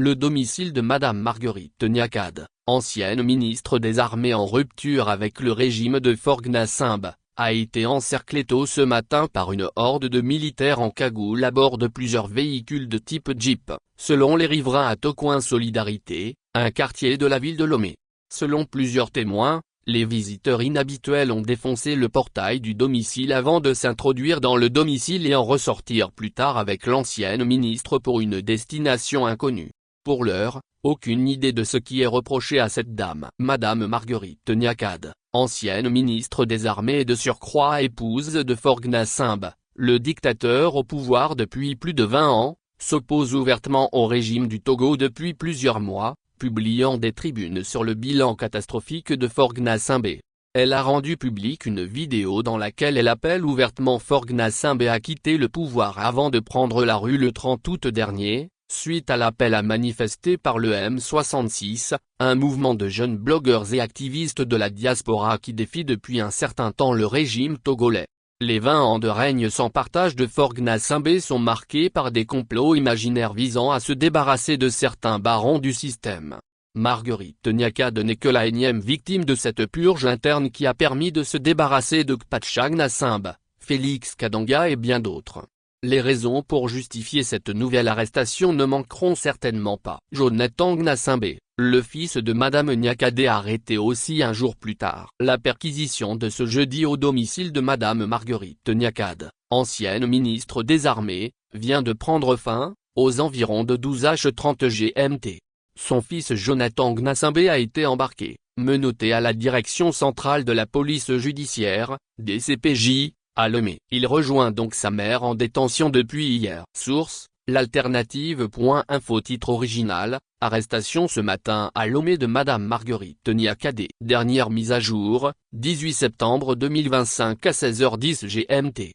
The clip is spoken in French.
Le domicile de Madame Marguerite Niakhatte, ancienne ministre des Armées en rupture avec le régime de Faure-Gnassingbes, a été encerclé tôt ce matin par une horde de militaires en cagoule à bord de plusieurs véhicules de type Jeep, selon les riverains à Tocoin Solidarité, un quartier de la ville de Lomé. Selon plusieurs témoins, les visiteurs inhabituels ont défoncé le portail du domicile avant de s'introduire dans le domicile et en ressortir plus tard avec l'ancienne ministre pour une destination inconnue. Pour l'heure, aucune idée de ce qui est reproché à cette dame. Madame Marguerite Niakhatte, ancienne ministre des Armées et de surcroît épouse de Faure-Gnassingbes, le dictateur au pouvoir depuis plus de 20 ans, s'oppose ouvertement au régime du Togo depuis plusieurs mois, publiant des tribunes sur le bilan catastrophique de Faure-Gnassingbes. Elle a rendu publique une vidéo dans laquelle elle appelle ouvertement Faure-Gnassingbes à quitter le pouvoir avant de prendre la rue le 30 août dernier, suite à l'appel à manifester par le M66, un mouvement de jeunes blogueurs et activistes de la diaspora qui défie depuis un certain temps le régime togolais. Les 20 ans de règne sans partage de Faure-Gnassingbes sont marqués par des complots imaginaires visant à se débarrasser de certains barons du système. Marguerite Niakhatte n'est que la énième victime de cette purge interne qui a permis de se débarrasser de Kpatcha Gnassingbes, Félix Kadanga et bien d'autres. Les raisons pour justifier cette nouvelle arrestation ne manqueront certainement pas. Jonathan Gnassingbes, le fils de Madame Niakhatte, arrêté aussi un jour plus tard. La perquisition de ce jeudi au domicile de Madame Marguerite Niakhatte, ancienne ministre des Armées, vient de prendre fin, aux environs de 12h30 GMT. Son fils Jonathan Gnassingbes a été embarqué, menotté à la direction centrale de la police judiciaire, DCPJ, à Lomé. Il rejoint donc sa mère en détention depuis hier. Source, l'alternative.info. Titre original, arrestation ce matin à Lomé de Madame Marguerite Niakhatte. Dernière mise à jour, 18 septembre 2025 à 16h10 GMT.